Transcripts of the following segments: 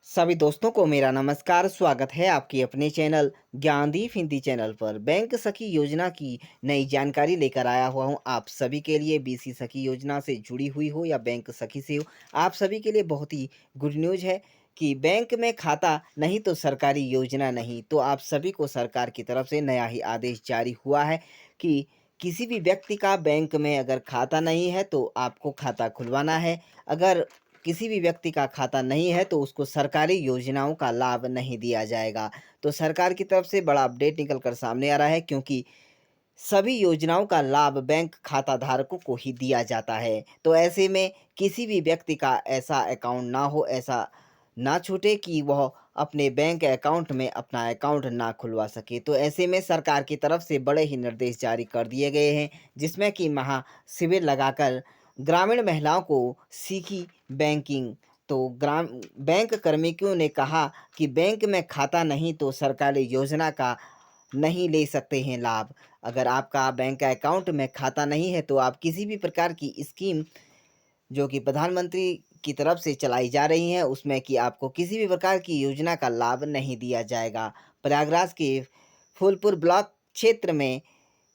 सभी दोस्तों को मेरा नमस्कार। स्वागत है आपके अपने चैनल ज्ञानदीप हिंदी चैनल पर। बैंक सखी योजना की नई जानकारी लेकर आया हुआ हूं आप सभी के लिए। बीसी सखी योजना से जुड़ी हुई हो या बैंक सखी से हो, आप सभी के लिए बहुत ही गुड न्यूज़ है कि बैंक में खाता नहीं तो सरकारी योजना नहीं। तो आप सभी को सरकार की तरफ से नया ही आदेश जारी हुआ है कि किसी भी व्यक्ति का बैंक में अगर खाता नहीं है तो आपको खाता खुलवाना है। अगर किसी भी व्यक्ति का खाता नहीं है तो उसको सरकारी योजनाओं का लाभ नहीं दिया जाएगा। तो सरकार की तरफ से बड़ा अपडेट निकल कर सामने आ रहा है, क्योंकि सभी योजनाओं का लाभ बैंक खाता धारकों को ही दिया जाता है। तो ऐसे में किसी भी व्यक्ति का ऐसा अकाउंट ना हो, ऐसा ना छूटे कि वह अपने बैंक अकाउंट में अपना अकाउंट ना खुलवा सके। तो ऐसे में सरकार की तरफ से बड़े ही निर्देश जारी कर दिए गए हैं, जिसमें कि महाशिविर लगाकर ग्रामीण महिलाओं को सीखी बैंकिंग। तो ग्राम बैंक कर्मियों ने कहा कि बैंक में खाता नहीं तो सरकारी योजना का नहीं ले सकते हैं लाभ। अगर आपका बैंक अकाउंट में खाता नहीं है तो आप किसी भी प्रकार की स्कीम जो कि प्रधानमंत्री की तरफ से चलाई जा रही हैं, उसमें कि आपको किसी भी प्रकार की योजना का लाभ नहीं दिया जाएगा। प्रयागराज के फूलपुर ब्लॉक क्षेत्र में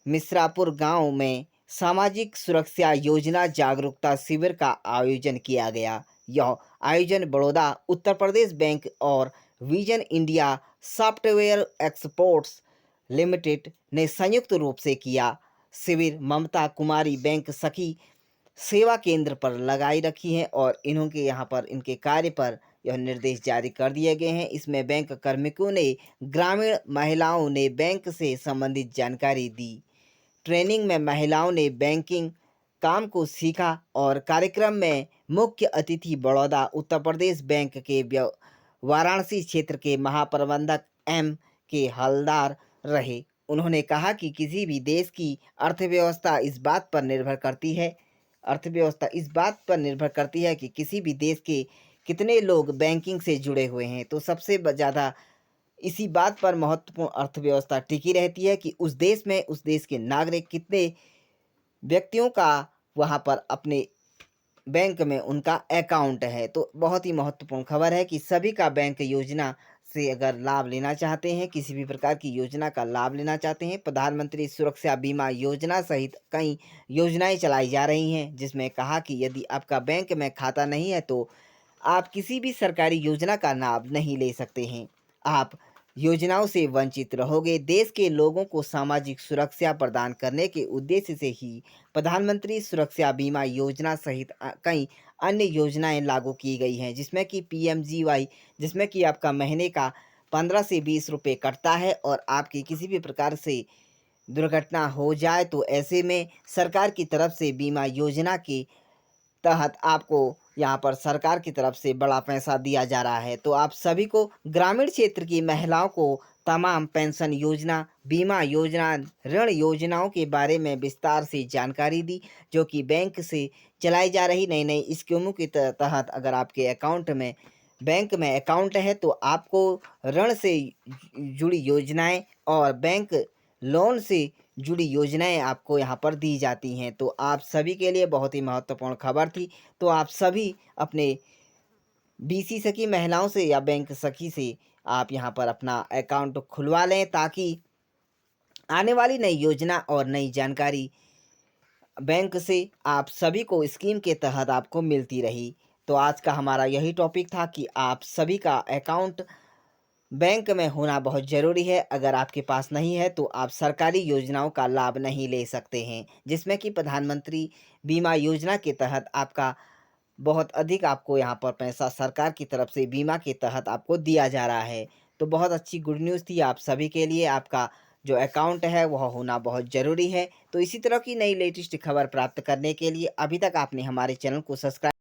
मिश्रापुर गांव में सामाजिक सुरक्षा योजना जागरूकता शिविर का आयोजन किया गया। यह आयोजन बड़ौदा उत्तर प्रदेश बैंक और vision India software exports limited ने संयुक्त रूप से किया। शिविर ममता कुमारी बैंक सखी सेवा केंद्र पर लगाई रखी हैं और इन्हों के यहाँ पर इनके कार्य पर यह निर्देश जारी कर दिए गए हैं। इसमें बैंक कार्मिकों ने ग्रामीण महिलाओं ने बैंक से संबंधित जानकारी दी। ट्रेनिंग में महिलाओं ने बैंकिंग काम को सीखा और कार्यक्रम में मुख्य अतिथि बड़ौदा उत्तर प्रदेश बैंक के वाराणसी क्षेत्र के महाप्रबंधक एम के हलदार रहे। उन्होंने कहा कि किसी भी देश की अर्थव्यवस्था इस बात पर निर्भर करती है कि किसी भी देश के कितने लोग बैंकिंग से जुड़े हुए हैं। तो सबसे ज़्यादा इसी बात पर महत्वपूर्ण अर्थव्यवस्था टिकी रहती है कि उस देश के नागरिक कितने व्यक्तियों का वहाँ पर अपने बैंक में उनका अकाउंट है। तो बहुत ही महत्वपूर्ण खबर है कि सभी का बैंक योजना से अगर लाभ लेना चाहते हैं, किसी भी प्रकार की योजना का लाभ लेना चाहते हैं, प्रधानमंत्री सुरक्षा बीमा योजना सहित कई योजनाएं चलाई जा रही हैं, जिसमें कहा कि यदि आपका बैंक में खाता नहीं है तो आप किसी भी सरकारी योजना का लाभ नहीं ले सकते हैं। आप योजनाओं से वंचित रहोगे। देश के लोगों को सामाजिक सुरक्षा प्रदान करने के उद्देश्य से ही प्रधानमंत्री सुरक्षा बीमा योजना सहित कई अन्य योजनाएं लागू की गई हैं, जिसमें कि पीएमजीवाई, जिसमें कि आपका महीने का 15 से 20 रुपये कटता है और आपकी किसी भी प्रकार से दुर्घटना हो जाए तो ऐसे में सरकार की तरफ से बीमा योजना के तहत आपको यहाँ पर सरकार की तरफ से बड़ा पैसा दिया जा रहा है। तो आप सभी को ग्रामीण क्षेत्र की महिलाओं को तमाम पेंशन योजना, बीमा योजना, ऋण योजनाओं के बारे में विस्तार से जानकारी दी, जो कि बैंक से चलाई जा रही नई नई स्कीमों के तहत अगर आपके अकाउंट में बैंक में अकाउंट है तो आपको ऋण से जुड़ी योजनाएं और बैंक लोन से जुड़ी योजनाएं आपको यहाँ पर दी जाती हैं। तो आप सभी के लिए बहुत ही महत्वपूर्ण खबर थी। तो आप सभी अपने बीसी सखी महिलाओं से या बैंक सखी से आप यहाँ पर अपना अकाउंट खुलवा लें, ताकि आने वाली नई योजना और नई जानकारी बैंक से आप सभी को स्कीम के तहत आपको मिलती रही। तो आज का हमारा यही टॉपिक था कि आप सभी का अकाउंट बैंक में होना बहुत ज़रूरी है। अगर आपके पास नहीं है तो आप सरकारी योजनाओं का लाभ नहीं ले सकते हैं, जिसमें कि प्रधानमंत्री बीमा योजना के तहत आपका बहुत अधिक आपको यहाँ पर पैसा सरकार की तरफ से बीमा के तहत आपको दिया जा रहा है। तो बहुत अच्छी गुड न्यूज़ थी आप सभी के लिए। आपका जो अकाउंट है वह होना बहुत ज़रूरी है। तो इसी तरह की नई लेटेस्ट खबर प्राप्त करने के लिए अभी तक आपने हमारे चैनल को सब्सक्राइब